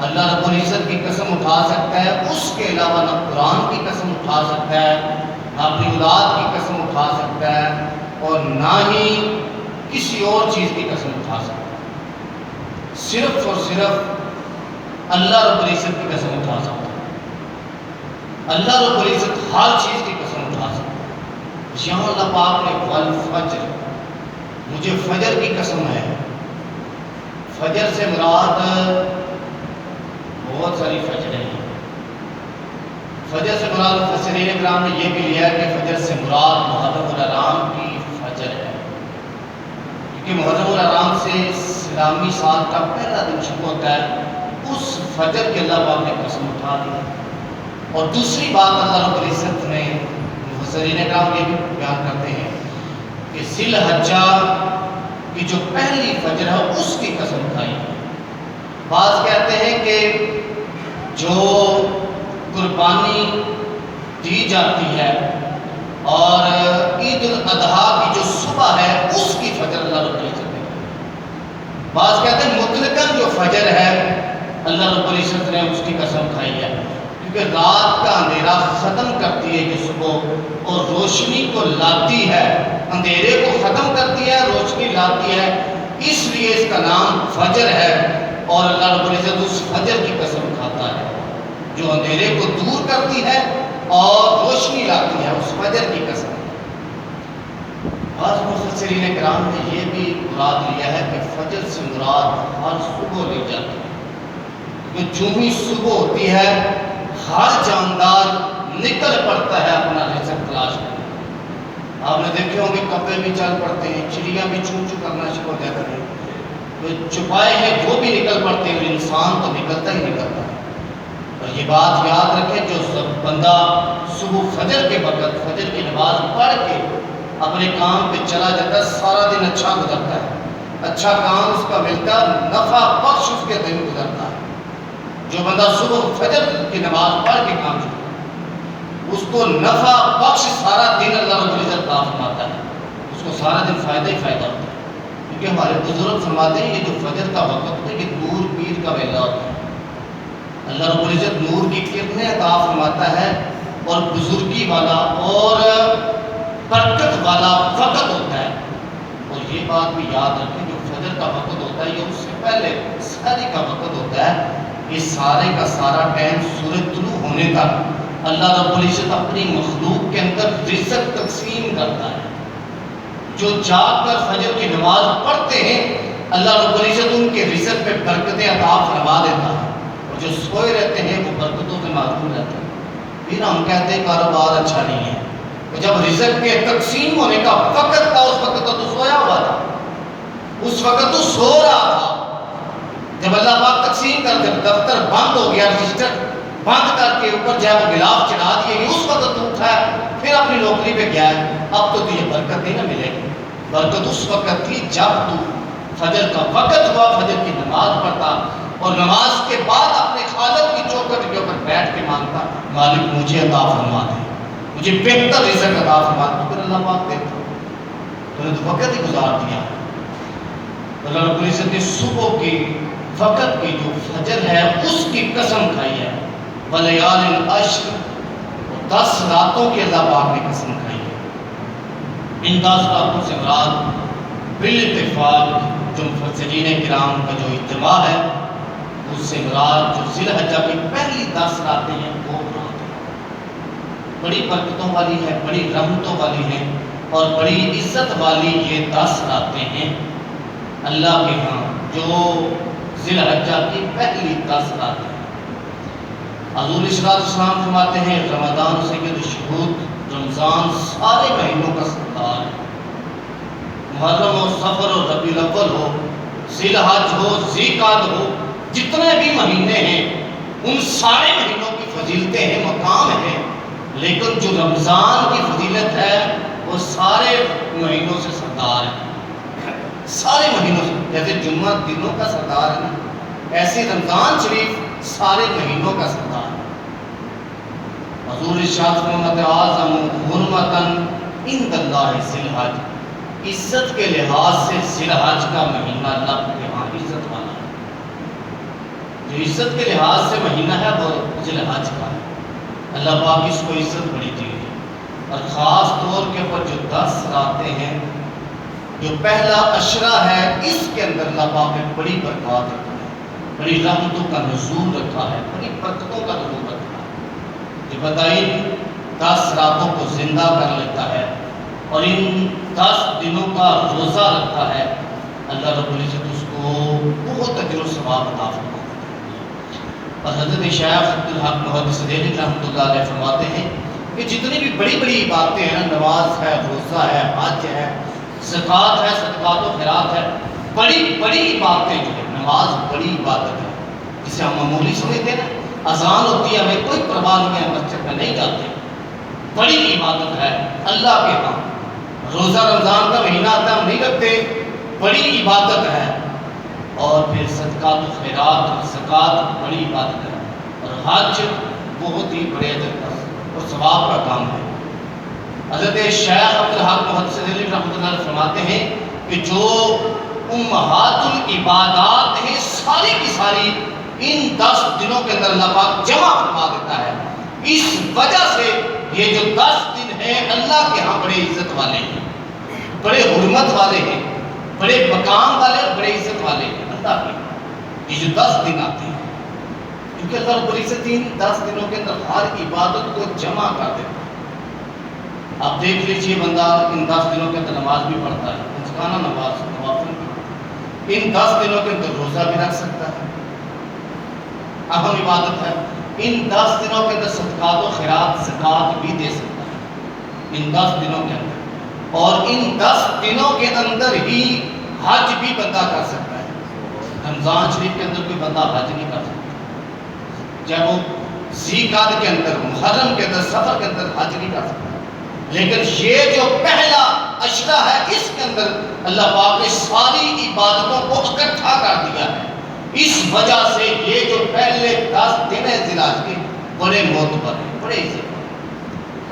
اللہ رب العزت کی قسم اٹھا سکتا ہے، اس کے علاوہ نہ قرآن کی قسم اٹھا سکتا ہے، نہ اپنی اولاد کی قسم اٹھا سکتا ہے، اور نہ ہی کسی اور چیز کی قسم اٹھا سکتا ہے۔ صرف اور صرف اللہ رب العزت کی قسم اٹھا سکتا ہے۔ اللہ رب العزت ہر چیز کی قسم اٹھا سکتا ہے۔ یہاں اللہ پاک نے والفجر، مجھے فجر کی قسم ہے۔ فجر سے مراد بہت ساری فجریں ہیں۔ فجر سے مراد مفسرین کرام نے یہ بھی لیا کہ فجر سے مراد محرم الحرام کی فجر ہے، کیونکہ محرم الحرام سے اسلامی سال کا پہلا دن شروع ہوتا ہے۔ اس فجر کے اللہ پاک نے قسم اٹھا دی۔ اور دوسری بات اللہ رب العزت نے مفسرین کرام یہ بھی بیان کرتے ہیں کہ ذی الحجہ کی جو پہلی فجر ہے اس کی قسم اٹھائی۔ بعض کہتے ہیں کہ جو قربانی دی جاتی ہے اور عید الاضحیٰ کی جو صبح ہے اس کی فجر اللہ رب العزت نے، بعض کہتے ہیں مطلقاً جو فجر ہے اللہ رب العزت نے اس کی قسم کھائی ہے، کیونکہ رات کا اندھیرا ختم کرتی ہے یہ صبح اور روشنی کو لاتی ہے، اندھیرے کو ختم کرتی ہے، روشنی لاتی ہے، اس لیے اس کا نام فجر ہے۔ اور اللہ رب العزت اس فجر کی قسم کھاتا ہے جو اندھیرے کو دور کرتی ہے اور روشنی لاتی ہے، اس فجر کی قسم۔ بعض مفسرین کرام نے یہ بھی مراد لیا ہے کہ فجر سے مراد ہر صبح لی جاتی ہے، کہ جو ہی صبح ہوتی ہے ہر جاندار نکل پڑتا ہے اپنا رزق تلاش کرنے۔ آپ نے دیکھے ہوں گے کبے بھی چل پڑتے ہیں، چڑیاں بھی چوں چوں کرنا شروع ہو جاتے ہیں، جو چھپائے ہیں وہ بھی نکل پڑتے ہیں، اور انسان تو نکلتا ہی نکلتا ہے۔ اور یہ بات یاد رکھیں، جو بندہ صبح فجر کے وقت فجر کی نماز پڑھ کے اپنے کام پہ چلا جاتا ہے، سارا دن اچھا گزرتا ہے، اچھا کام اس کا ملتا ہے، نفع بخش اس کے دن گزرتا ہے۔ جو بندہ صبح فجر کی نماز پڑھ کے کام کرتا ہے اس کو نفع بخش سارا دن اللہ رب العزت عطا فرماتا ہے، اس کو سارا دن فائدہ ہی فائدہ ہوتا ہے۔ کیونکہ ہمارے بزرگ فرماتے ہیں یہ جو فجر کا وقت ہوتا ہے یہ نور پیر کا ویلا ہوتا ہے، اللہ رب العزت نور کی کرنیں عطا فرماتا ہے، اور بزرگی والا اور برکت والا وقت ہوتا ہے۔ اور یہ بات بھی یاد رکھیں، جو فجر کا وقت ہوتا ہے یہ اس سے پہلے سحری کا وقت ہوتا ہے، یہ سارے کا سارا ٹائم سورج طلوع ہونے تک اللہ رب العزت اپنی مخلوق کے اندر رزق تقسیم کرتا ہے۔ جو جاگ کر فجر کی نماز پڑھتے ہیں اللہ رب العزت ان کے رزق پہ برکتیں عطا فرما دیتا ہے، اور جو سوئے رہتے ہیں وہ برکتوں سے محروم رہتے ہیں۔ پھر ہم کہتے ہیں کاروبار اچھا نہیں ہے، جب رزق کے تقسیم ہونے کا وقت تھا اس وقت تو سویا ہوا تھا، اس وقت تو سو رہا تھا۔ جب اللہ پاک تقسیم کر جب دفتر بند ہو گیا، رجسٹر بند کر کے اوپر جائے وہ غلاف چڑھا دیے، اس وقت تو اٹھا ہے، پھر اپنی نوکری پہ گیا ہے، اب تو تجھے برکت نہیں نہ ملے گی۔ برکت اس وقت تھی جب تو فجر کا وقت ہوا، فجر کی نماز پڑھتا اور نماز کے بعد اپنے خالق کی چوکھٹ کے اوپر بیٹھ کے مانگتا، مالک مجھے عطا فرما دے، مجھے بہتر رزق عطا فرما دے۔ پھر اللہ پاک دیتا تو نے تو وقت ہی گزار دیا۔ اللہ رب العزت نے صبح کی وقت کی جو فجر ہے اس کی قسم کھائی ہے، وَلَيَالٍ عَشْرٍ، 10 راتوں کی اللہ پاک نے قسم کھائی ہے۔ ان 10 راتوں سے مراد بالاتفاق جو مفسرین کرام کا جو اجتماع ہے اس سے مراد جو ذی الحجہ کی پہلی 10 راتیں ہیں وہ رات بڑی برکتوں والی ہے، بڑی رحمتوں والی ہے، اور بڑی عزت والی یہ 10 راتیں ہیں اللہ کے ہاں، جو ذی الحجہ کی پہلی 10 راتیں ہیں۔ حضور صلی اللہ علیہ وسلم فرماتے ہیں رمضان سید الشہود، رمضان سارے مہینوں کا سردار ہے، محرم ہو، صفر ہو، ربیع الاول ہو، ذی الحج ہو، ذی القعدہ ہو، جتنے بھی مہینے ہیں ان سارے مہینوں کی فضیلتیں ہیں، مقام ہیں، لیکن جو رمضان کی فضیلت ہے وہ سارے مہینوں سے سردار ہے، سارے مہینوں سے، جیسے جمعہ دنوں کا سردار ہے نا، ایسے رمضان شریف سارے مہینوں کا سردار ہے۔ حضور ارشاد فرماتے ہیں اعظم حرمتاً عند اللہ ذی الحج، عزت کے لحاظ سے ذی الحج کا مہینہ اللہ کے ہاں عزت والا ہے۔ جو عزت کے لحاظ سے مہینہ ہے وہ ذی الحج کا ہے، اللہ پاک اس کو عزت بڑی دی ہے، اور خاص طور کے اوپر جو 10 راتیں ہیں، جو پہلا عشرہ ہے، اس کے اندر اللہ پاک نے بڑی برکات رکھا ہے، بڑی رحمتوں کا نزول رکھا ہے، بڑی برکتوں کا نزول رکھا ہے۔ یہ بتائیے 10 راتوں کو زندہ کر لیتا ہے اور ان 10 دنوں کا روزہ رکھتا ہے، اللہ رب العزت اس کو بہت اجر و ثواب عطا فرماتا ہے۔ اور حضرت شیخ عبدالحق محدث دہلوی رحمۃ اللہ علیہ فرماتے ہیں کہ جتنی بھی بڑی بڑی باتیں ہیں، نماز ہے، روزہ ہے، حج ہے، زکوٰۃ ہے، صدقات و خیرات ہے، بڑی بڑی باتیں جو ہے، نماز بڑی عبادت ہے جسے ہم معمولی سمجھتے ہیں نا، اذان ہوتی ہے ہمیں کوئی پرواہ نہیں ہے، مسجد میں نہیں جاتے، بڑی عبادت ہے اللہ کے ہاں۔ روزہ رمضان کا مہینہ آتا ہے ہم نہیں رکھتے، بڑی عبادت ہے۔ اور پھر صدقات و خیرات، زکوٰۃ بڑی عبادت ہے، اور حج بہت ہی بڑے اجر کا اور ثواب کا کام ہے۔ حضرت شیخ عبدالحق محدث دہلوی رحمۃ اللہ علیہ فرماتے ہیں کہ جو امہات العبادات ہیں ساری کی ساری ان 10 دنوں کے اندر اللہ پاک جمع فرما دیتا ہے۔ اس وجہ سے یہ جو 10 دن ہیں اللہ کے ہاں بڑے عزت والے ہیں، بڑے حرمت والے ہیں، بڑے مقام والے، بڑے عزت والے ہیں اللہ کے۔ یہ جو 10 دن آتے ہیں، کیونکہ اللہ رب العزت ان 10 دنوں کے اندر ہر عبادت کو جمع کر دیتا ہے۔ آپ دیکھ لیجئے بندہ ان 10 دنوں کے اندر نماز بھی پڑھتا ہے، پنجگانہ نماز، نوافل بھی، ان 10 دنوں کے اندر روزہ بھی رکھ سکتا ہے، اہم عبادت ہے۔ ان 10 دنوں کے اندر صدقات و خیرات، زکوٰۃ بھی دے سکتا ہے ان 10 دنوں کے اندر، اور ان 10 دنوں کے اندر ہی حج بھی بندہ کر سکتا ہے۔ رمضان شریف کے اندر کوئی بندہ حج نہیں کر سکتا، چاہے وہ ذی القعدہ کے اندر، محرم کے اندر، سفر کے اندر حج نہیں کر سکتا، لیکن یہ جو پہلا عشرہ ہے اس کے اندر اللہ پاک نے ساری عبادتوں کو اکٹھا کر دیا ہے۔ اس وجہ سے یہ جو پہلے 10 دن ہیں ذی الحج کے بڑے معتبر ہیں، بڑے عزت ہیں۔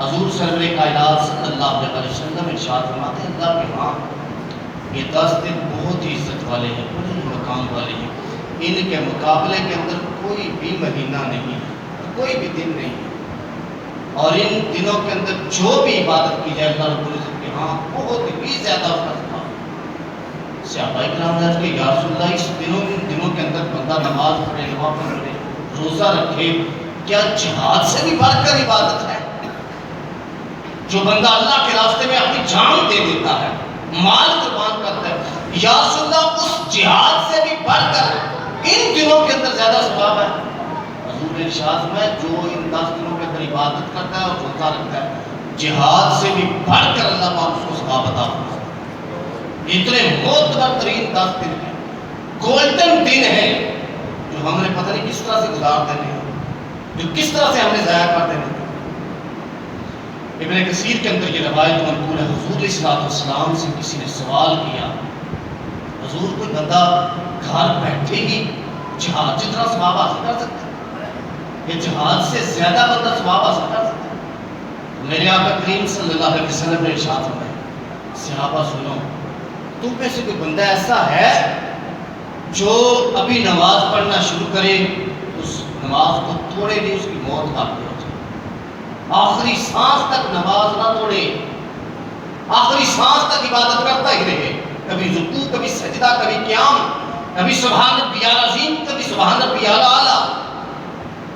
حضور سرور کائنات صلی اللہ علیہ وسلم ارشاد فرماتے ہیں اللہ کے ہاں یہ 10 دن بہت ہی عزت والے ہیں، بڑے مقام والے ہیں، ان کے مقابلے کے اندر کوئی بھی مہینہ نہیں ہے، کوئی بھی دن نہیں ہے، اور ان دنوں کے اندر جو بھی عبادت کی جائے اللہ رب العزت کے ہاں بہت ہی زیادہ فرض تھا۔ صحابہ کرام نے عرض کیا یا رسول اللہ اس دنوں کے اندر بندہ نماز پڑھے، نوافل پڑھے، روزہ رکھے، کیا جہاد سے بھی بڑھ کر عبادت ہے؟ جو بندہ اللہ کے راستے میں اپنی جان دے دیتا ہے، مال قربان کرتا ہے، یا رسول اللہ اس جہاد سے بھی بڑھ کر ان دنوں کے اندر زیادہ ثواب ہے؟ حضور نے ارشاد میں جو ان 10 دنوں کے اندر عبادت کرتا ہے اور روزہ رکھتا ہے، جہاد سے بھی بڑھ کر اللہ پاک اس کو ثواب عطا فرماتا ہے۔ اتنے معتبر ترین 10 دن ہیں، گولڈن دن ہیں، جو ہم نے پتہ نہیں کس طرح سے گزار دینے ہیں، جو کس طرح سے ہم نے ضائع کر دینے ہیں۔ ابن کثیر کے اندر یہ روایت منقول ہے، حضور علیہ السلام سے کسی نے سوال کیا، حضور کوئی بندہ گھر بیٹھے ہی جہاد جتنا ثواب حاصل کر سکتا ہے، یہ جہاد سے زیادہ بندہ ثواب حاصل کر سکتا ہے؟ میرے آقا کریم صلی اللہ علیہ وسلم نے ارشاد فرمایا صحابہ سنو، تم میں سے کوئی بندہ ایسا ہے جو ابھی نماز پڑھنا شروع کرے اس نماز کو توڑے نہیں، اس کی موت حاصل ہو جائے، آخری سانس تک نماز نہ توڑے، آخری سانس تک عبادت کرتا ہی رہے، کبھی رکوع، کبھی سجدہ، کبھی قیام، کبھی سبحان ربی العظیم، کبھی سبحان ربی الاعلیٰ،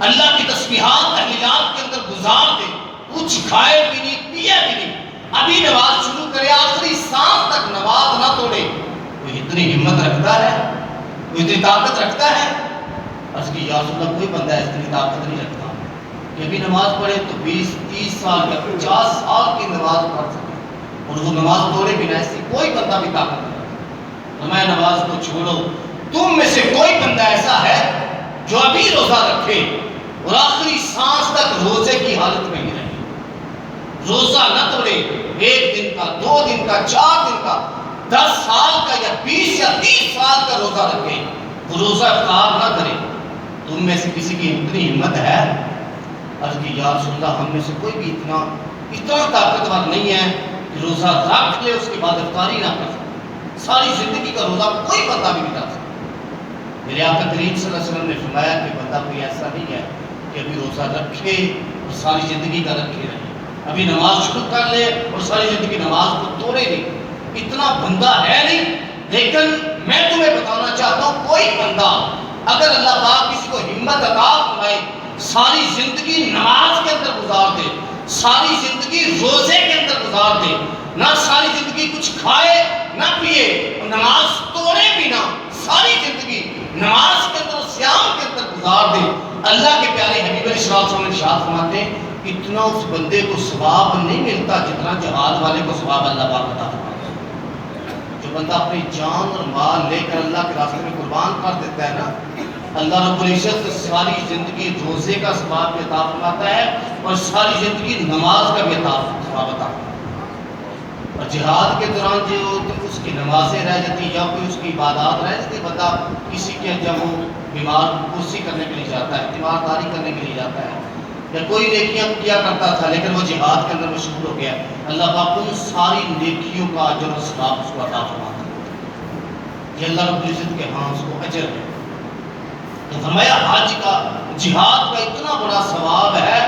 اللہ کی تسبیحات تحلیلات کے اندر گزار دے، کچھ کھائے بھی نہیں، پیے بھی نہیں، ابھی نماز شروع کرے، آخری سانس تک نماز نہ توڑے، کوئی اتنی ہمت رکھتا ہے؟ کوئی اتنی طاقت رکھتا ہے؟ عرض کی یا رسول اللہ کوئی بندہ اتنی طاقت نہیں رکھتا کہ ابھی نماز پڑھے تو 20-30 سال یا 50 سال کی نماز پڑھ سکے اور وہ نماز توڑے بنا، ایسی کوئی بندہ بھی طاقت نہیں رکھتا۔ ہمیں نماز کو چھوڑو، تم میں سے کوئی بندہ ایسا ہے جو ابھی روزہ رکھے اور آخری سانس تک روزے کی حالت میں ہی رہے، روزہ نہ توڑے، 1 دن کا، 2 دن کا، 4 دن کا، 10 سال کا یا 20 یا 30 سال کا روزہ رکھے، وہ روزہ افطار نہ کرے، تم میں سے کسی کی اتنی ہمت ہے؟ عرض کی یا رسول اللہ ہم میں سے کوئی بھی اتنا طاقتور نہیں ہے کہ روزہ رکھ لے اس کے بعد افطاری نہ کر سکے، ساری زندگی کا روزہ کوئی بندہ بھی نہیں رکھ سکتا۔ میرے آقا کریم صلی اللہ علیہ وسلم نے فرمایا کہ بندہ کوئی ایسا نہیں ہے کہ ابھی روزہ رکھے اور ساری زندگی کا رکھے رہے، ابھی نماز شروع کر لے اور ساری زندگی نماز کو توڑے نہیں، اتنا بندہ ہے نہیں۔ لیکن میں تمہیں بتانا چاہتا ہوں، کوئی بندہ اگر اللہ پاک کسی کو ہمت عطا فرمائے، ساری زندگی نماز کے اندر گزار دے، ساری زندگی روزے کے اندر گزار دے، نہ ساری زندگی کچھ کھائے نہ پیے، نماز توڑے بھی نہ، ساری زندگی نماز کے اندر صیام کے اندر گزار دے، اللہ کے پیارے حبیب علیہ السلام ارشاد فرماتے ہیں اتنا اس بندے کو ثواب نہیں ملتا جتنا جہاد والے کو ثواب اللہ پاک عطا فرماتا ہے۔ جو بندہ اپنی جان اور مال لے کر اللہ کے راستے میں قربان کر دیتا ہے نا، اللہ رب العزت ساری زندگی روزے کا ثواب بھی عطا فرماتا ہے اور ساری زندگی نماز کا بھی ثواب عطا فرماتا ہے۔ اور جہاد کے دوران جو اس کی نمازیں رہ جاتی یا کوئی اس کی عبادات رہ جاتی، بندہ کسی کے جب وہ بیمار کرسی کرنے کے لیے جاتا ہے، تیمارداری کرنے کے لیے جاتا ہے، یا کوئی نیکیاں کیا کرتا تھا لیکن وہ جہاد کے اندر مشغول ہو گیا، اللہ پاک ان ساری نیکیوں کا اجر و ثواب اس کو عطا فرماتا ہے۔ یہ اللہ رب العزت کے ہاں اس کو اجر ہے۔ تو فرمایا حج کا، جہاد کا اتنا بڑا ثواب ہے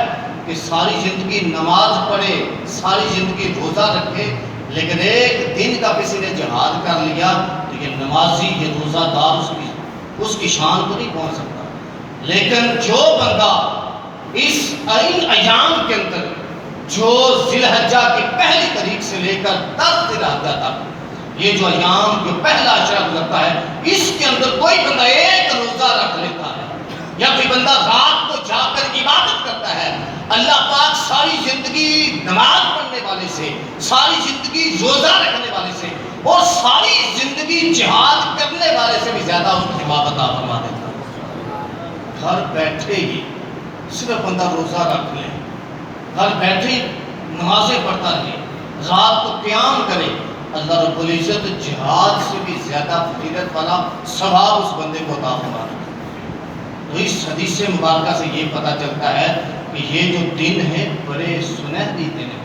کہ ساری زندگی نماز پڑھے، ساری زندگی روزہ رکھے، لیکن ایک دن کا کسی نے جہاد کر لیا تو یہ نمازی، یہ روزہ دار اس کی شان کو نہیں پہنچ سکتا۔ لیکن جو بندہ اس ان ایام کے اندر، جو ذی الحجہ کی پہلی تاریخ سے لے کر 10 ذی الحجہ تک، یہ جو ایام جو پہلا عشرہ گزرتا ہے، اس کے اندر کوئی بندہ ایک روزہ رکھ لیتا ہے یا کوئی بندہ رات کو جا کر عبادت کرتا ہے، اللہ پاک ساری زندگی نماز پڑھنے والے سے، ساری زندگی روزہ رکھنے والے سے اور ساری زندگی جہاد کرنے والے سے بھی زیادہ اس کو ثواب عطا فرما دیتا ہے۔ گھر بیٹھے ہی صرف بندہ روزہ رکھ لے، گھر بیٹھے ہی نمازیں پڑھتا رہے، رات کو قیام کرے، اللہ رب العزت جہاد سے بھی زیادہ فضیلت والا ثواب اس بندے کو عطا فرما دیتا ہے۔ تو اس حدیث مبارکہ سے یہ پتہ چلتا ہے کہ یہ جو دن ہیں بڑے سنہری دن ہیں،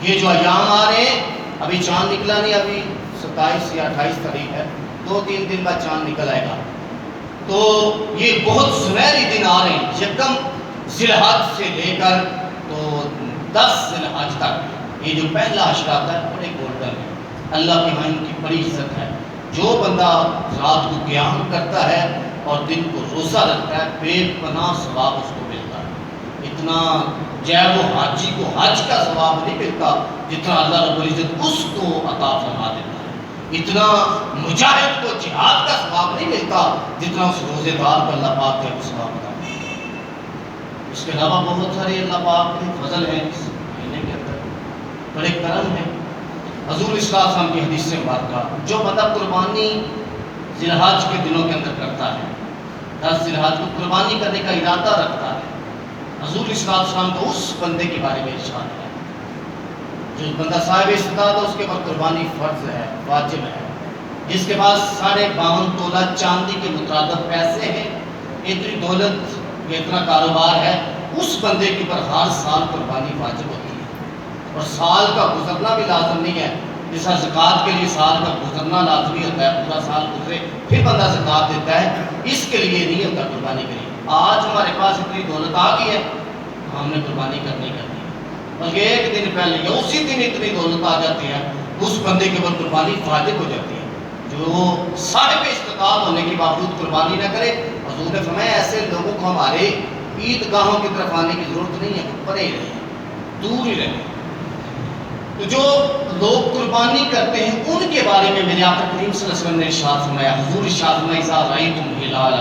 یہ جو ایام آ رہے ہیں، ابھی چاند نکلا نہیں، ابھی 27 یا 28 تاریخ ہے، 2-3 دن بعد چاند نکل آئے گا، تو یہ بہت سنہری دن آ رہے ہیں، یکم ذی الحج سے لے کر تو 10 ذی الحج تک، یہ جو پہلا عشرہ آتا ہے بڑے گولڈن ہے، اللہ کے ہاں ان کی بڑی عزت ہے۔ جو بندہ رات کو قیام کرتا ہے اور دن کو روزہ رکھتا ہے، بے پناہ ثواب اس کو ملتا ہے۔ اتنا جائے وہ حاجی کو حج کا ثواب نہیں ملتا جتنا اللہ رب العزت اس کو عطا فرما دیتا ہے، اتنا مجاہد کو جہاد کا ثواب نہیں ملتا جتنا اس روزے دار کو اللہ پاک کا ثواب عطا فرماتا ہے۔ اس کے علاوہ بہت سارے اللہ پاک کے فضل ہیں اس مہینے کے اندر، بڑے کرم ہیں۔ حضور صلی اللہ علیہ وسلم کی حدیث سے مبارکہ، جو بندہ قربانی ذی الحج کے دنوں کے اندر کرتا ہے، 10 ذی الحج کو قربانی کرنے کا ارادہ رکھتا ہے، حضور صلی اللہ علیہ وسلم کو اس بندے کے بارے میں ارشاد ہے، جو بندہ صاحب استطاعت ہے اس کے بعد قربانی فرض ہے، واجب ہے، جس کے پاس 52.5 تولہ چاندی کے مترادف پیسے ہیں، اتنی دولت، اتنا کاروبار ہے، اس بندے کے اوپر ہر سال قربانی واجب ہوتی ہے، اور سال کا گزرنا بھی لازم نہیں ہے، جیسا زکوٰۃ کے لیے سال کا گزرنا لازمی ہوتا ہے، پورا سال گزرے پھر بندہ زکوٰۃ دیتا ہے، اس کے لیے نہیں ہوتا قربانی کے لیے۔ آج ہمارے پاس اتنی دولت آ گئی ہے، ہم نے قربانی کرنی ہے، بلکہ ایک دن پہلے یا اسی دن اتنی دولت آ جاتی ہے، اس بندے کے اوپر قربانی واجب ہو جاتی ہے، جو صاحب استطاعت ہونے کے باوجود قربانی نہ کرے۔ حضور نے فرمایا ایسے لوگوں کو ہمارے عیدگاہوں کی طرف آنے کی ضرورت نہیں ہے، پرے ہی رہیں، دور ہی رہیں۔ تو جو لوگ قربانی کرتے ہیں ان کے بارے میں میرے آقا کریم صلی اللہ علیہ وسلم نے ارشاد فرمایا، حضور ارشاد فرمایا اذا رأیتم ہلال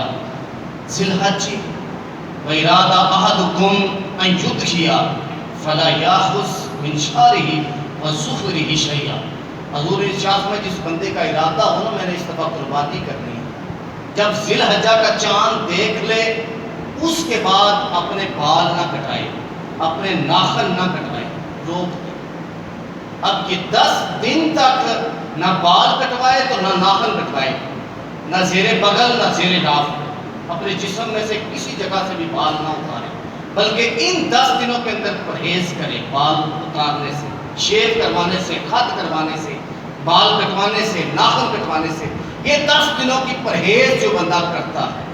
ذی الحج واراد احدکم ان یضحی فلا یاخذ من شعرہ وظفرہ شیئا۔ حضور ارشاد فرمایا جس بندے کا ارادہ ہو نا میں نے اس دفعہ قربانی کرنی ہے، جب ذی الحجہ کا چاند دیکھ لے اس کے بعد اپنے بال نہ کٹائے، اپنے ناخن نہ کٹوائے، روک دے۔ اب یہ 10 دن تک نہ بال کٹوائے تو نہ ناخن کٹوائے، نہ زیر بغل نہ زیر ناف، اپنے جسم میں سے کسی جگہ سے بھی بال نہ اتارے، بلکہ ان 10 دنوں کے اندر پرہیز کرے، بال اتارنے سے، شیو کروانے سے، خط کروانے سے، بال کٹوانے سے، ناخن کٹوانے سے، یہ 10 دنوں کی پرہیز جو بندہ کرتا ہے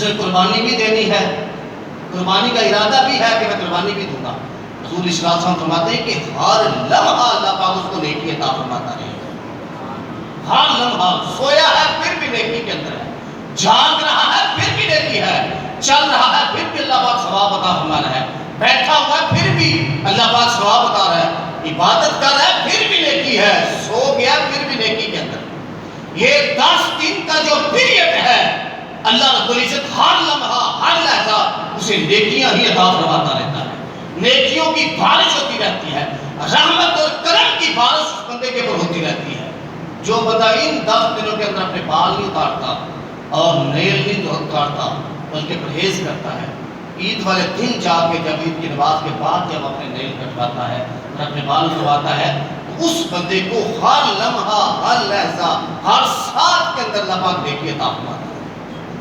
اسے قربانی بھی دینی ہے، قربانی کا ارادہ بھی ہے کہ میں قربانی بھی دوں گا۔ رسول اسلام صلی اللہ علیہ وسلم فرماتے ہیں کہ ہر لمحہ اللہ پاک اس کو نیکی عطا فرماتا رہے گا۔ ہر لمحہ سویا ہے پھر بھی نیکی کے اندر ہے، جاگ رہا ہے پھر بھی نیکی ہے، چل رہا ہے پھر بھی اللہ پاک ثواب عطا فرما رہا ہے، بیٹھا ہوا ہے پھر بھی اللہ پاک ثواب عطا رہا ہے، عبادت کر رہا ہے پھر بھی نیکی ہے، سو گیا پھر بھی نیکی کے اندر۔ یہ 10 دن کا جو پیریڈ ہے اللہ رب العزت ہر لمحہ ہر لحظہ اسے نیکیاں ہی عطا فرماتا رہتا ہے، نیکیوں کی بارش ہوتی رہتی ہے، رحمت اور کرم کی بارش اس بندے کے اوپر ہوتی رہتی ہے۔ جو بندہ ان 10 دنوں کے اندر اپنے بال نہیں اتارتا اور نیل نہیں اتارتا بلکہ پرہیز کرتا ہے، عید والے دن جا کے جب عید کی نماز کے بعد جب اپنے نیل کٹواتا ہے اور اپنے بال اترواتا ہے تو اس بندے کو ہر لمحہ ہر لحظہ ہر ساتھ کے اندر اللہ پاک نیکی عطا فرماتا ہے۔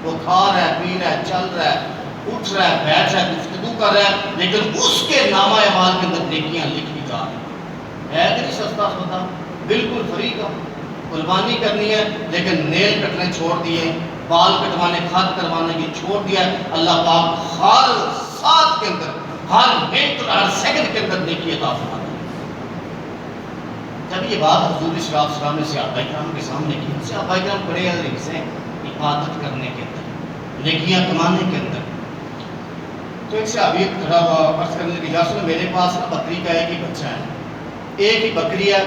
وہ کھا رہا ہے، پی رہا ہے، چل رہا ہے، اٹھ رہا ہے، بیٹھ رہا ہے، گفتگو کر رہا ہے، لیکن اس کے نامہ اعمال کے اندر نیکیاں لکھی جا رہی ہیں۔ ہے کہ نہیں سستا سودا؟ بالکل فری کا، قربانی کرنی ہے لیکن نیل کٹنے چھوڑ دیے، بال کٹوانے کھاد کروانے کی چھوڑ دیا، اللہ پاک ہر ساتھ کے اندر ہر منٹ اور ہر سیکنڈ کے اندر نیکی عطا فرماتا ہے۔ جب یہ بات حضور صلی اللہ علیہ وسلم نے صحابہ کرام کے سامنے کی، صحابہ کرام بڑے عزیز ہیں عبادت کرنے کے اندر، نیکیاں کمانے کے اندر، تو ایک صحابی کھڑا ہوا عرض کرنے لگا یا رسول اللہ میرے پاس نا بکری کا ایک ہی بچہ ہے، ایک ہی بکری ہے،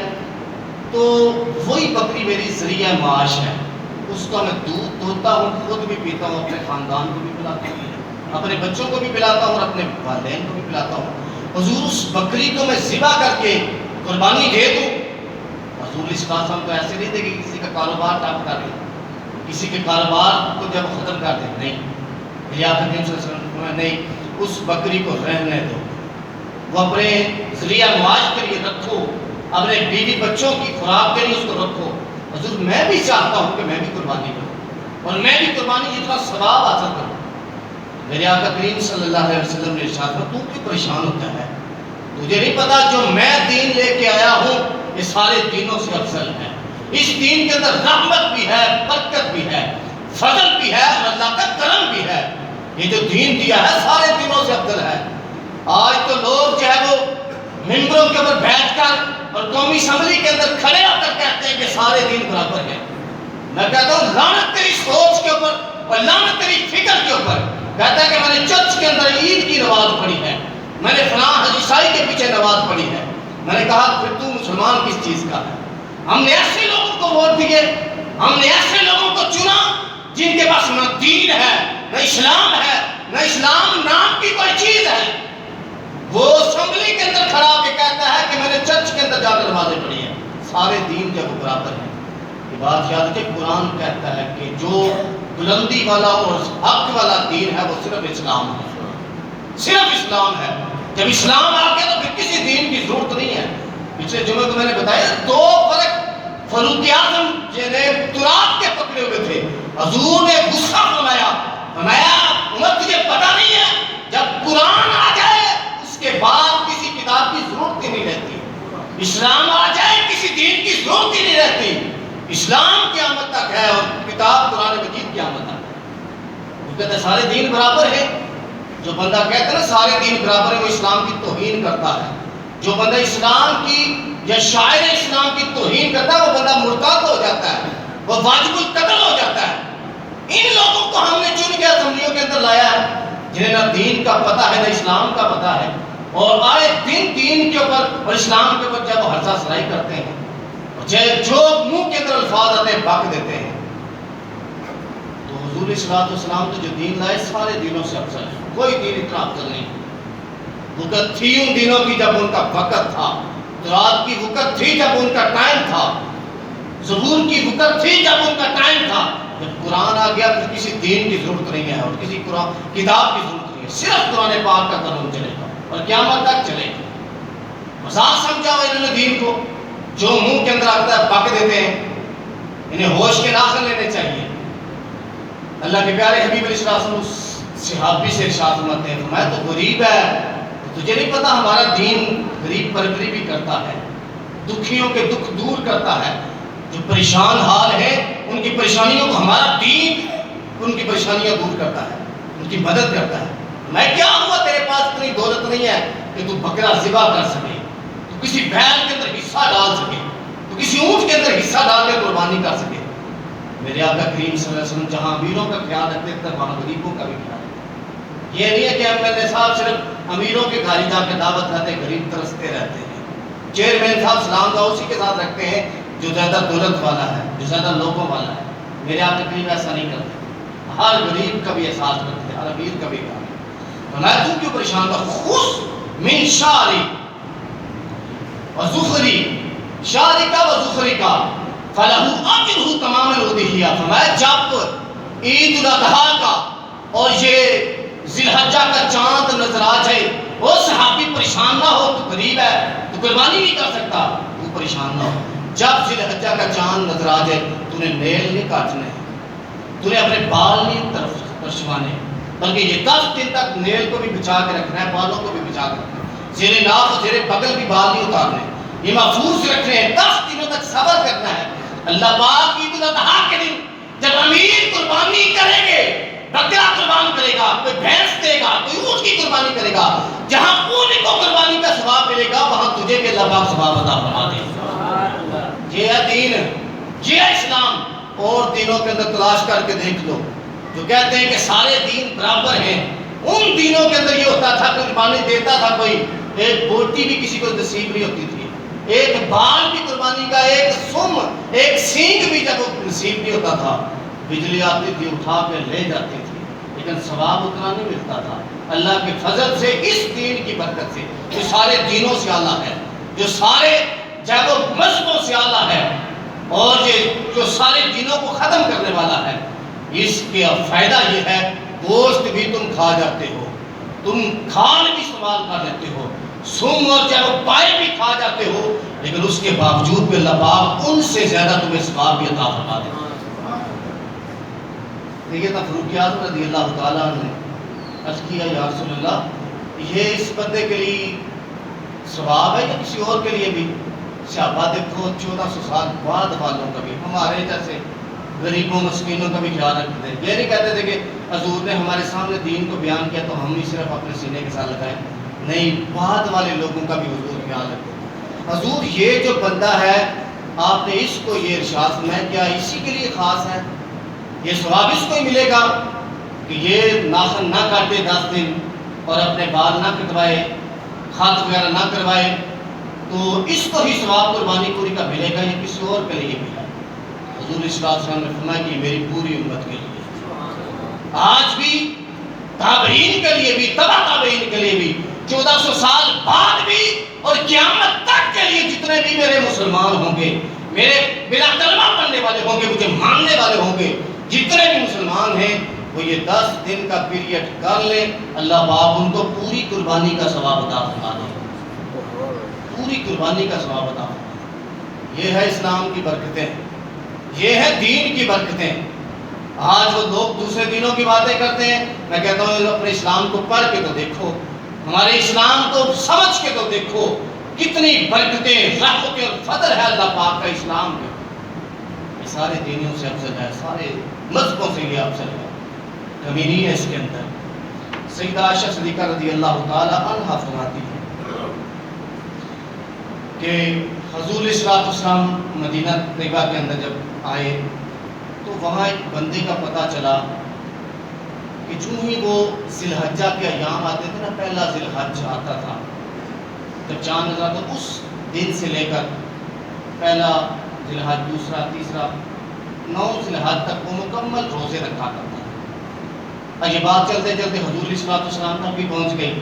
تو وہی بکری میری ذریعہ معاش ہے، اس کا میں دودھ دوہتا ہوں، خود بھی پیتا ہوں، اپنے خاندان کو بھی پلاتا ہوں، اپنے بچوں کو بھی پلاتا ہوں اور اپنے والدین کو بھی پلاتا ہوں، حضور اس بکری کو میں ذبح کر کے قربانی دے دوں؟ حضور اس کا ہم تو ایسے نہیں دے کہ کسی کا کاروبار ٹاپ کر دیں، کسی کے کاروبار کو جب ختم کر دیں، نہیں، کریم صلی اللہ علیہ وسلم نہیں، اس بکری کو رہنے دو، وہ اپنے ذریعہ معاش کے لیے رکھو، اپنے بیوی بچوں کی خوراک کے لیے اس کو رکھو۔ حضور میں بھی چاہتا ہوں کہ میں بھی قربانی کروں اور میں بھی قربانی جتنا ثواب حاصل کروں۔ میرے آقا کریم صلی اللہ علیہ وسلم نے ارشاد فرمایا تو کیوں پریشان ہوتا ہے؟ تجھے نہیں پتا جو میں دین لے کے آیا ہوں یہ سارے دینوں سے افضل ہے، اس دین کے اندر رحمت بھی ہے، برکت بھی ہے، فضل بھی ہے اور اللہ کا کرم بھی ہے۔ یہ جو دین دیا ہے سارے دینوں سے افضل ہے۔ آج تو لوگ جو ہے وہ ممبروں کے اوپر بیٹھ کر اور قومی اسمبلی کے اندر کھڑے ہو کر کہتے ہیں کہ سارے دین برابر ہیں۔ میں کہتا ہوں لعنت تیری سوچ کے اوپر اور لعنت تیری فکر کے اوپر۔ کہتا ہے کہ میں نے چرچ کے اندر عید کی نماز پڑھی ہے، میں نے فلاں عیسائی کے پیچھے نماز پڑھی ہے۔ میں نے کہا پھر تو مسلمان کس چیز کا ہے؟ ہم نے ایسے لوگوں کو ووٹ دیے، ہم نے ایسے لوگوں کو چنا جن کے پاس نہ دین ہے نہ اسلام ہے، نہ اسلام نام کی کوئی چیز ہے۔ وہ اسمبلی کے اندر کھڑا کے کہتا ہے کہ میں نے چرچ کے اندر جا کر نمازیں پڑھی ہیں۔ سارے دین جب وہ برابر ہیں، یہ بات یاد رکھیں قرآن کہتا ہے کہ جو بلندی والا اور حق والا دین ہے وہ صرف اسلام ہے، صرف اسلام ہے۔ جب اسلام آ گیا تو پھر کسی دین کی ضرورت نہیں ہے۔ پچھلے جمعے کو میں نے بتایا 2 فرق فاروق اعظم جنہیں تراب کے پکڑے ہوئے تھے، حضور نے غصہ فرمایا امت تجھے پتہ نہیں ہے جب قرآن آ جائے اس کے بعد کسی کتاب کی ضرورت ہی نہیں رہتی، اسلام آ جائے کسی دین کی ضرورت ہی نہیں رہتی، اسلام قیامت تک ہے اور کتاب قرآن مجید قیامت تک ہے۔ وہ کہتے ہیں سارے دین برابر ہیں۔ جو بندہ کہتا ہے نا سارے دین برابر ہیں وہ اسلام کی توہین کرتا ہے۔ جو بندہ اسلام کی یا شاعر اسلام کی توہین کرتا ہے وہ بندہ مرتد ہو جاتا ہے، وہ واجب القتل ہو جاتا ہے۔ ان لوگوں کو ہم نے چن کے اسمبلیوں کے اندر لایا ہے جنہیں نہ دین کا پتہ ہے نہ اسلام کا پتہ ہے، اور آئے دین کے اوپر اور اسلام کے اوپر جب وہ ہرزہ سرائی کرتے ہیں، جو منہ کے اندر الفاظ آتے ہیں بک دیتے ہیں۔ تو حضور صلی اللہ علیہ وسلم تو جو دین لائے سارے دینوں سے افضل ہے، کوئی دین اتنا افضل نہیں۔ وقت تھی ان دنوں کی جب ان کا وقت تھا، رات کی وقت تھی جب ان کا ٹائم تھا، ظہور کی وقت تھی جب ان کا ٹائم تھا۔ جب قرآن آ گیا پھر کسی دین کی ضرورت نہیں ہے اور کسی کتاب کی ضرورت نہیں ہے، صرف قرآن پاک کا قانون چلے گا اور قیامت تک چلے گا۔ مذاق سمجھا ہوا انہوں نے دین کو، جو منہ کے اندر آتا ہے بک دیتے ہیں، انہیں ہوش کے ناخن لینے چاہیے۔ اللہ کے پیارے حبیب علیہ السلام صحابی سے ارشاد فرماتے ہیں فرمایا تو غریب ہے، تجھے نہیں پتا ہمارا دین غریب پروری بھی کرتا ہے، دکھیوں کے دکھ دور کرتا ہے، جو پریشان حال ہیں ان کی پریشانیوں کو ہمارا دین ان کی پریشانی پریشانیاں دور کرتا ہے، ان کی مدد کرتا ہے۔ میں کیا ہوا تیرے پاس اتنی دولت نہیں ہے کہ تو بکرا ذبح کر سکے، تو کسی بیل کے اندر حصہ ڈال سکے، تو کسی اونٹ کے اندر حصہ ڈال کے قربانی کر سکے۔ میرے آقا کریم صلی اللہ علیہ وسلم جہاں امیروں کا خیال رکھتے تھے وہاں غریبوں کا بھی خیال رکھتے۔ یہ نہیں ہے کہ ایم صاحب صرف امیروں کے گھر جا کے دعوت کھاتے، غریب ترستے رہتے ہیں۔ چیئرمین صاحب سلام دعا اسی کے ساتھ رکھتے ہیں جو زیادہ دولت والا ہے، جو زیادہ لوگوں والا ہے۔ میرے آقا کریم ایسا نہیں کرتے، ہر غریب کا بھی احساس رکھتے، ہر امیر کا بھی کام۔ میں تو کیوں پریشان تھا؟ خص من شعری وزخری، شعری کا وزخری کا فلہو اجرہ تمام الودیہ۔ فرمایا جب عید الاضحیٰ کا اور یہ ذی الحجہ کا چاند نظر آ جائے، وہ صحابی پریشان نہ ہو، تو غریب ہے تو قربانی نہیں کر سکتا، تو پریشان نہ ہو۔ جب ذی الحجہ کا چاند نظر آ جائے تو نے نیل نہیں کاٹنے، تو نے اپنے بال نہیں ترشوانے، بلکہ یہ 10 دن تک نیل کو بھی بچا کے رکھنا ہے، بالوں کو بھی بچا کے رکھنا ہے، زیر ناف اور زیر بغل بھی بال نہیں اتارنے، یہ محفوظ رکھنے ہیں، 10 دنوں تک صبر کرنا ہے۔ اللہ پاک عید الاضحیٰ کے دن جب امیر قربانی کریں گے، بکرا قربان کرے گا، کوئی بھینس دے گا، کوئی اونٹ کی قربانی کرے گا، جہاں اونٹ کو قربانی کا ثواب ملے گا وہاں تجھے بھی اللہ پاک ثواب عطا فرما دے گا۔ یہ ہے دین، یہ ہے اسلام۔ اور دینوں کے اندر تلاش کر کے دیکھ لو جو کہتے ہیں کہ سارے دین برابر ہیں، ان دینوں کے اندر یہ ہوتا تھا کہ قربانی دیتا تھا کوئی، ایک بوٹی بھی کسی کو نصیب نہیں ہوتی تھی، ایک بال بھی قربانی کا، ایک سم، ایک سینگ بھی جب نصیب نہیں ہوتا تھا، بجلی آتی تھی اٹھا کے لے جاتی تھی، لیکن ثواب اتنا نہیں ملتا تھا۔ اللہ کے فضل سے، اس دین کی برکت سے، جو سارے دینوں سے اعلیٰ ہے، جو سارے چاہے وہ مذہبوں سے اعلیٰ ہے، اور جو سارے دینوں کو ختم کرنے والا ہے، اس کا فائدہ یہ ہے گوشت بھی تم کھا جاتے ہو، تم کھال بھی استعمال کر لیتے ہو، سم اور چاہے وہ پائے بھی کھا جاتے ہو، لیکن اس کے باوجود بھی اللہ پاک ان سے زیادہ تمہیں ثواب بھی عطا فرما دے گا۔ دیکھیے تھا فاروق اعظم رضی اللہ تعالیٰ نے عرض کیا یا رسول اللہ یہ اس بندے کے لیے ثواب ہے یا کسی اور کے لیے بھی؟ صحابہ دیکھو 1400 سال بعد والوں کا بھی، ہمارے جیسے غریبوں مسکینوں کا بھی خیال رکھتے تھے۔ یہ نہیں کہتے تھے کہ حضور نے ہمارے سامنے دین کو بیان کیا تو ہم ہی صرف اپنے سینے کے ساتھ لگائیں، نہیں، بعد والے لوگوں کا بھی حضور خیال رکھتے تھے۔ حضور یہ جو بندہ ہے آپ نے اس کو یہ ارشاد فرمایا کیا اسی کے لیے خاص ہے، یہ ثواب اس کو ہی ملے گا کہ یہ ناخن نہ کاٹے 10 دن اور اپنے بال نہ کٹوائے، خط وغیرہ نہ کروائے، تو اس کو ہی ثواب قربانی پوری کا ملے گا، یہ کسی اور کے لیے بھی ہے؟ حضور صلی اللہ علیہ وسلم نے فرمایا کہ میری پوری امت کے لیے، آج بھی تابعین کے لیے بھی، تبع تابعین کے لیے بھی، 1400 سال بعد بھی، اور قیامت تک کے لیے جتنے بھی میرے مسلمان ہوں گے، میرے بلا کلمہ پڑھنے والے ہوں گے، مجھے ماننے والے ہوں گے، جتنے بھی مسلمان ہیں وہ یہ 10 دن کا پیریڈ کر لیں، اللہ پاک ان کو پوری قربانی کا ثواب عطا فرما دے گا، پوری قربانی کا ثواب عطا فرما دے گا۔ یہ ہے اسلام کی برکتیں، یہ ہے دین کی برکتیں۔ آج وہ لوگ دوسرے دینوں کی باتیں کرتے ہیں، میں کہتا ہوں اپنے اسلام کو پڑھ کے تو دیکھو، ہمارے اسلام کو سمجھ کے تو دیکھو، کتنی برکتیں، رحمتیں اور فضل ہے اللہ پاک کا اسلام میں۔ یہ سارے دینوں سے افضل ہے، سارے مذہبوں سے یہ افضل ہے، کمی نہیں ہے اس کے اندر۔ سیدہ عائشہ صدیقہ رضی اللہ تعالی عنہا فرماتی ہے کہ حضور علیہ السلام مدینہ طیبہ کے اندر جب آئے تو وہاں ایک بندے کا پتہ چلا کہ جو ہی وہ ذی الحجہ کے ایام آتے تھے نا، پہلا ذی الحج آتا تھا، جب چاند نظر آتا اس دن سے لے کر پہلا ذی الحج، دوسرا، تیسرا، 9 ذی الحج تک وہ مکمل روزے رکھا کرتا تھا۔ یہ بات چلتے چلتے حضور علیہ السلام تک بھی پہنچ گئی۔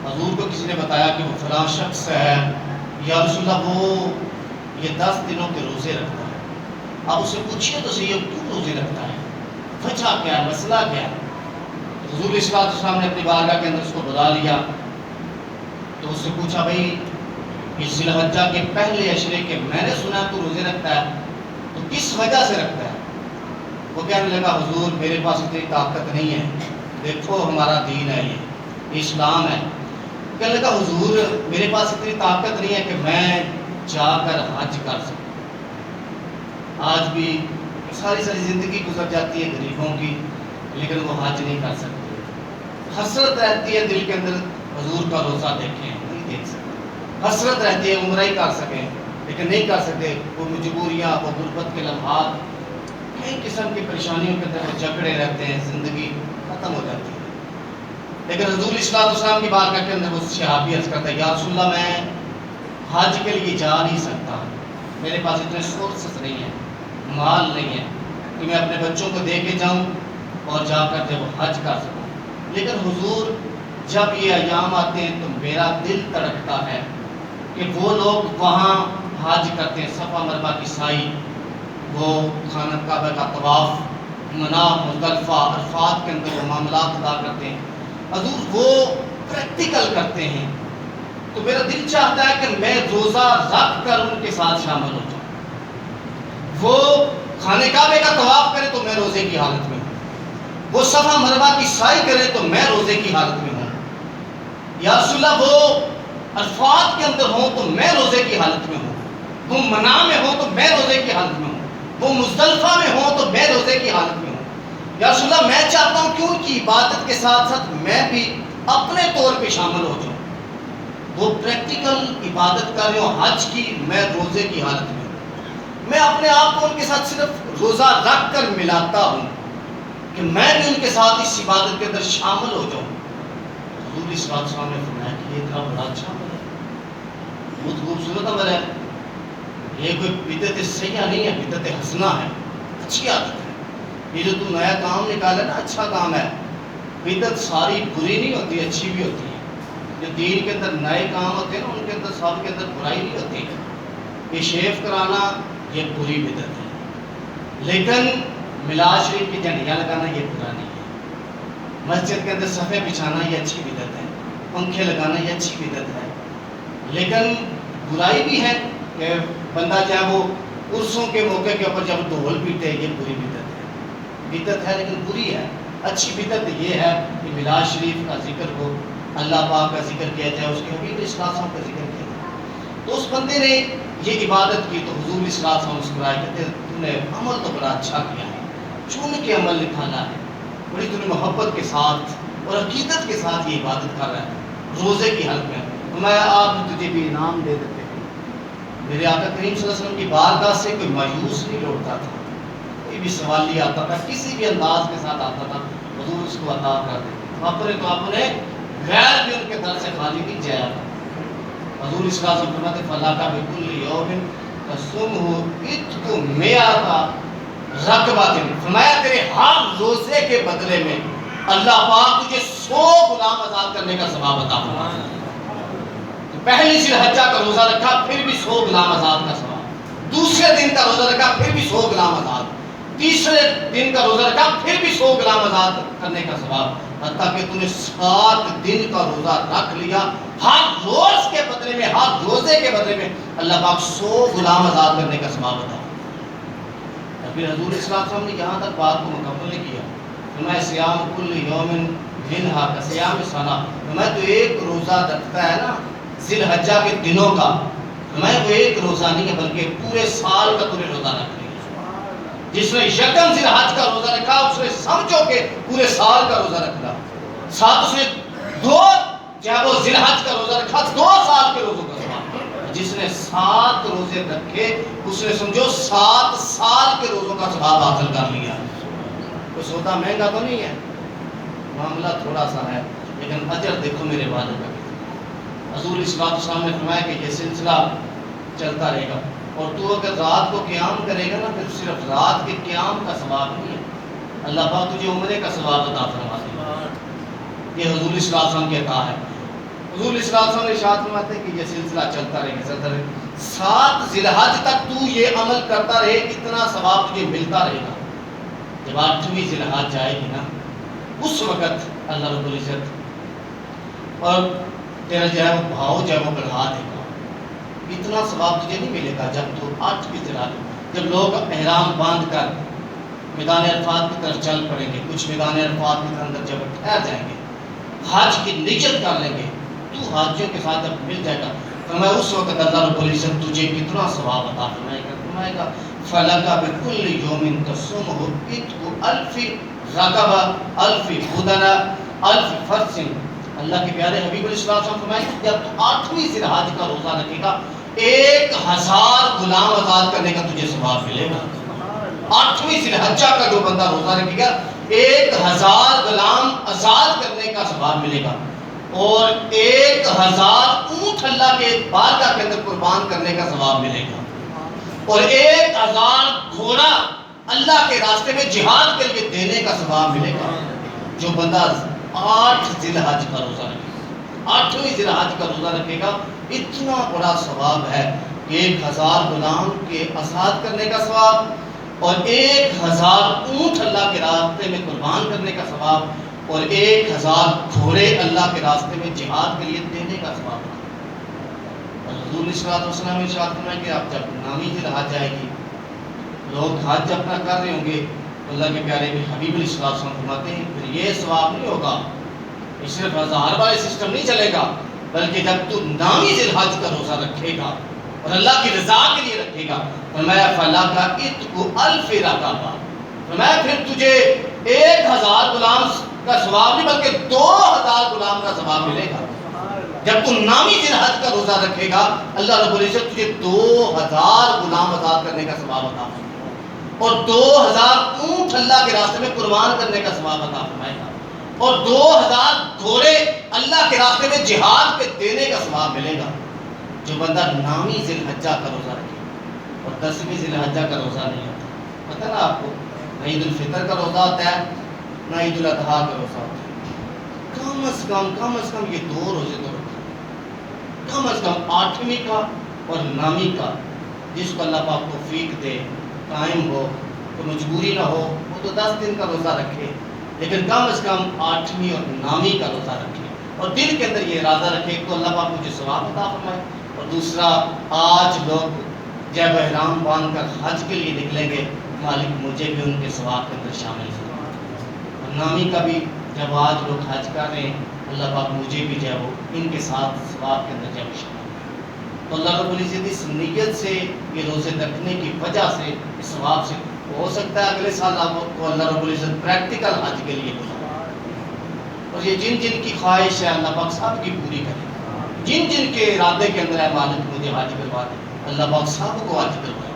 حضور کو کسی نے بتایا کہ وہ فلاں شخص ہے، یا رسول اللہ وہ یہ 10 دنوں کے روزے رکھتا ہے، آپ اسے پوچھئے تو صحیح کیوں روزے رکھتا ہے، وجہ کیا ہے، مسئلہ کیا ہے؟ حضور علیہ السلام نے اپنی بارگاہ کے اندر اس کو بلا لیا تو اس سے پوچھا بھائی اس ذی الحجہ کے پہلے عشرے کے میں نے سنا تو روزے رکھتا ہے، تو کس وجہ سے رکھتا ہے؟ وہ کہنے لگا حضور میرے پاس اتنی طاقت نہیں ہے، دیکھو ہمارا دین ہے، یہ اسلام ہے۔ کہنے لگا حضور میرے پاس اتنی طاقت نہیں ہے کہ میں جا کر حج کر سکوں۔ آج بھی ساری زندگی گزر جاتی ہے غریبوں کی، لیکن وہ حج نہیں کر سکتے۔ حسرت رہتی ہے دل کے اندر، حضور کا روزہ دیکھیں، نہیں دیکھ سکتے۔ حسرت رہتی ہے عمرہ ہی کر سکیں، لیکن نہیں کر سکتے۔ وہ مجبوریاں، وہ غربت کے لمحات، کئی قسم کی پریشانیوں کے اندر وہ جکڑے رہتے ہیں، زندگی ختم ہو جاتی ہے۔ لیکن حضور صلی اللہ علیہ وسلم کی بارگاہ کے اندر وہ صحابی عرض کرتا ہے، یا رسول اللہ میں حج کے لیے جا نہیں سکتا، میرے پاس اتنے سورسز نہیں ہیں، مال نہیں ہے کہ میں اپنے بچوں کو دے کے جاؤں اور جا کر جب حج کر سکوں۔ لیکن حضور جب یہ ایام آتے ہیں تو میرا دل تڑپتا ہے کہ وہ لوگ وہاں حج کرتے ہیں، صفا مروا کی سائی، وہ خانہ کعبہ کا طواف، منا، مزدلفہ، عرفات کے اندر وہ معاملات ادا کرتے ہیں، حضور وہ پریکٹیکل کرتے ہیں۔ تو میرا دل چاہتا ہے کہ میں روزہ رکھ کر ان کے ساتھ شامل ہو جاؤں۔ وہ خانہ کعبے کا طواف کرے تو میں روزے کی حالت میں ہوں، وہ صفا مروا کی سائی کرے تو میں روزے کی حالت میں ہوں، یا رسول اللہ وہ عرفات کے اندر ہوں تو میں روزے کی حالت میں ہوں، وہ منا میں ہوں تو میں روزے کی حالت میں ہوں، وہ مزدلفہ میں ہوں تو میں روزے کی حالت میں ہوں۔ یا رسول اللہ میں چاہتا ہوں کہ ان کی عبادت کے ساتھ ساتھ میں بھی اپنے طور پہ شامل ہو جاؤں، وہ پریکٹیکل عبادت کر رہے ہوں حج کی، میں روزے کی حالت میں ہوں، میں اپنے آپ کو ان کے ساتھ صرف روزہ رکھ کر ملاتا ہوں کہ میں بھی ان کے ساتھ اس عبادت کے اندر شامل ہو جاؤں۔ حضور صلی اللہ علیہ وسلم نے فرمایا کہ یہ اتنا بڑا اچھا عمل ہے، بہت خوبصورت عمل ہے، یہ کوئی بدعت سیئہ نہیں ہے، بدعت حسنہ ہے، اچھی عادت ہے۔ یہ جو تم نیا کام نکالا نا، اچھا کام ہے۔ بدعت ساری بری نہیں ہوتی، اچھی بھی ہوتی ہے۔ جو دین کے اندر نئے کام ہوتے ہیں نا، ان کے اندر سب کے اندر برائی نہیں ہوتی۔ یہ شیف کرانا یہ بری بدعت ہے، لیکن میلاد شریف کی جھنڈیاں لگانا یہ برا نہیں ہے۔ مسجد کے اندر صفحے بچھانا یہ اچھی بدعت ہے، پنکھے لگانا یہ اچھی بدعت ہے، لیکن برائی بھی ہے کہ بندہ جو ہے وہ عرسوں کے موقع کے اوپر جب ڈھول پیٹے، یہ بری بدعت ہے۔ بدعت ہے لیکن بری ہے۔ اچھی بدعت یہ ہے کہ میلاد شریف کا ذکر ہو، اللہ پاک کا ذکر کیا جائے، اس کے حبیب صلی اللہ علیہ وسلم کا ذکر کیا جائے۔ تو اس بندے نے یہ عبادت کی تو حضور صلی اللہ علیہ وسلم مسکرائے، کہتے ہیں تو نے عمل تو بڑا اچھا کیا ہے، چن کے عمل نکالا ہے، بڑی تو نے محبت کے ساتھ اور عقیدت کے ساتھ یہ عبادت کر رہا ہے، روزے کی حالت میں۔ فرمایا آپ تجھے بھی انعام دے دیتے ہیں۔ میرے آقا کریم صلی اللہ علیہ وسلم کی بارگاہ سے کوئی مایوس نہیں لوٹتا تھا، کوئی بھی سوالی آتا تھا، کسی بھی انداز کے ساتھ آتا تھا، حضور اس کو عطا کر دیتے۔ اپنے تو اپنے غیر بھی ان کے در سے خالی نہیں جایا تھا۔ حضور اس کا فرماتے فلاح کا بالکل یوم تصومہ اتق مئات رکبۃ، فرمایا تیرے ہر روزے کے بدلے میں اللہ پاک تجھے 100 غلام آزاد کرنے کا ثواب عطا فرماتا ہے۔ پہلی ذی الحجہ کا روزہ رکھا پھر بھی 100 غلام آزاد کا ثواب، دوسرے دن کا روزہ رکھا پھر بھی 100 غلام آزاد، تیسرے دن کا روزہ رکھا پھر بھی 100 غلام آزاد کرنے کا ثواب، حتیٰ کہ تم نے 7 دن کا روزہ رکھ لیا، ہر روز کے بدلے میں، ہر روزے کے بدلے میں اللہ پاک 100 غلام آزاد کرنے کا ثواب عطا۔ پھر حضور صلی اللہ علیہ وسلم نے یہاں تک بات کو مکمل نہیں کیا، فرمایا سیام کل یوم منہا کا سیام سنہ، فرمایا تو ایک روزہ رکھتا ہے نا ذی الحجہ کے دنوں کا، فرمایا وہ ایک روزہ نہیں ہے بلکہ پورے سال کا تمہیں روزہ رکھ لیا۔ جس نے یکم ذی الحج کا روزہ رکھا اس نے سمجھو کہ پورے سال کا روزہ رکھا، ساتھ اس نے 2 جب وہ ذی الحج کا روزہ رکھا 2 سال کے روزوں کا ثواب، جس نے 7 روزے رکھے اس نے سمجھو 7 سال کے روزوں کا ثواب حاصل کر لیا۔ کوئی سودا مہنگا تو نہیں ہے، معاملہ تھوڑا سا ہے لیکن اجر دیکھو میرے والد کا۔ حضور صلی اللہ علیہ وسلم نے فرمایا کہ یہ سلسلہ چلتا رہے گا، اور تو اگر رات کو قیام کرے گا نا پھر صرف رات کے قیام کا ثواب نہیں ہے، اللہ پاک تجھے عمرے کا ثواب عطا فرما دے گا۔ یہ حضور صلی اللہ علیہ وسلم کی عطا ہے۔ حضور صلی اللہ علیہ وسلم نے ارشاد فرماتے ہیں کہ یہ سلسلہ چلتا رہے گا، 7 ذی الحج تک تو یہ عمل کرتا رہے، اتنا ثواب تجھے ملتا رہے گا۔ جب 8ویں ذی الحج جائے گی نا اس وقت اللہ رب العزت اور تیرا جو ہے وہ بھاؤ جو ہے وہ بڑھا دے گا، اتنا ثواب تجھے نہیں ملے گا جب تو 8ویں ذی الحج، جب لوگ احرام باندھ کر میدان عرفات کی طرف چل پڑیں گے، کچھ میدان عرفات کے اندر جب ٹھہر جائیں گے، حج کی نیت کر لیں گے، تو حاجیوں کے ساتھ جب مل جائے گا، فرمایا اس وقت اللہ رب العزت تجھے کتنا ثواب عطا فرمائے گا، فلک بکل یوم تصومہ اتق الف رقبہ الف بدنہ الف فرس. اللہ کے پیارے حبیب علیہ السلام فرمائے جب تو 8ویں ذی الحج کا روزہ رکھے گا 1000 غلام آزاد کرنے کا تجھے ثواب ملے گا. 8ویں ذی الحجہ کا جو بندہ روزہ رکھے گا 1000 غلام آزاد کرنے کا ثواب ملے گا اور 1000 اونٹ اللہ کے بارگاہ کے اندر قربان کرنے کا ثواب ملے گا اور 1000 گھوڑا اللہ کے راستے میں جہاد کے لیے دینے کا ثواب ملے گا. جو بندہ 8 ذی الحج کا روزہ رکھے گا 8ویں ذی الحج کا روزہ رکھے گا اتنا بڑا ثواب ہے کہ 1000 غلام کے آزاد کرنے کا ثواب اور 1000 اونٹ اللہ کے راستے میں قربان کرنے کا ثواب اور 1000 گھوڑے اللہ کے راستے میں جہاد کے لیے دینے کا ثواب. اور حضور صلی اللہ علیہ وسلم نے ارشاد فرمایا کہ آپ جب نامی ذی الحج آئے گی لوگ حج اپنا کر رہے ہوں گے اللہ کے پیارے حبیب علیہ السلام فرماتے ہیں پھر یہ ثواب نہیں ہوگا یہ صرف 1000 والے سسٹم نہیں چلے گا بلکہ جب تو نامی ذی الحج کا روزہ رکھے گا اور اللہ کی رضا کے لیے رکھے گا فرمایا فلک اتق الف رقبہ فرمایا پھر تجھے 1000 غلام کا ثواب نہیں بلکہ 2000 غلام کا ثواب ملے گا. جب تو نامی ذی الحج کا روزہ رکھے گا اللہ رب العزت تجھے 2000 غلام آزاد کرنے کا ثواب عطا فرمائے گا اور 2000 اونٹ اللہ کے راستے میں قربان کرنے کا ثواب عطا فرمائے گا اور 2000 گھوڑے اللہ کے راستے میں جہاد پہ دینے کا ثواب ملے گا. جو بندہ نامی ذی الحجہ کا روزہ رکھے اور 10ویں ذی الحجہ کا روزہ نہیں ہوتا پتہ نا آپ کو نہ عید الفطر کا روزہ ہوتا ہے نہ عید الاضحیٰ کا روزہ ہوتا ہے. کم از کم یہ 2 روزے تو رکھیں کم از کم 8ویں کا اور نامی کا جس کو اللہ پاک توفیق دے قائم ہو تو مجبوری نہ ہو وہ تو 10 دن کا روزہ رکھے لیکن کم از کم 8ویں اور نامی کا روزہ رکھے اور دل کے اندر یہ ارادہ رکھے تو اللہ پاک مجھے ثواب عطا فرمائے. اور دوسرا آج لوگ جب احرام باندھ کر حج کے لیے نکلیں گے مالک مجھے بھی ان کے ثواب کے اندر شامل فرما اور نامی کا بھی جب آج لوگ حج کر رہے ہیں اللہ پاک مجھے بھی جو ہے وہ ان کے ساتھ ثواب کے اندر جب شامل تو اللہ رب العزت اس نیت سے یہ روزے رکھنے کی وجہ سے اس ثواب سے ہو سکتا ہے اگلے سال آپ کو اللہ رب العزت پریکٹیکل حج کے لیے بلائے اور یہ جن جن کی خواہش ہے اللہ پاک سب کی پوری کرے. جن جن کے ارادے کے اندر ہے مالک مجھے حج کروا دے اللہ پاک سب کو حج کروائے.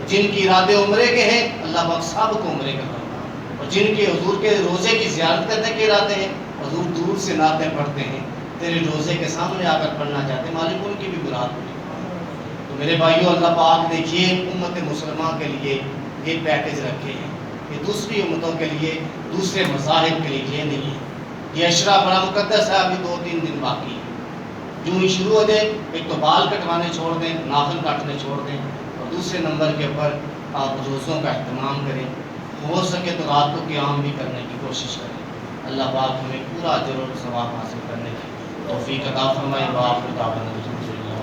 جن کی ارادے عمرے کے ہیں اللہ پاک سب کو عمرے کروائے اور جن کے حضور کے روزے کی زیارت کرنے کے ارادے ہیں حضور دور سے نعتیں پڑھتے ہیں تیرے روزے کے سامنے آ کر پڑھنا چاہتے ہیں مالک ان کی بھی مراد ہوئی. تو میرے بھائیوں اللہ پاک دیکھیے امت مسلمہ کے لیے یہ پیکج رکھے ہیں یہ دوسری امتوں کے لیے دوسرے مذاہب کے لیے یہ نہیں ہے. یہ اشرا بڑا مقدس ہے ابھی 2-3 دن باقی ہے جو ہی شروع ہو جائے ایک تو بال کٹوانے چھوڑ دیں ناخن کاٹنے چھوڑ دیں اور دوسرے نمبر کے اوپر آپ روزوں کا اہتمام کریں ہو سکے تو رات کو قیام بھی کرنے کی کوشش کریں. اللہ پاک ہمیں پورا اجر و ثواب حاصل کرنے کی توفیق عطا فرمائے. وآخر دعوانا الحمدللہ.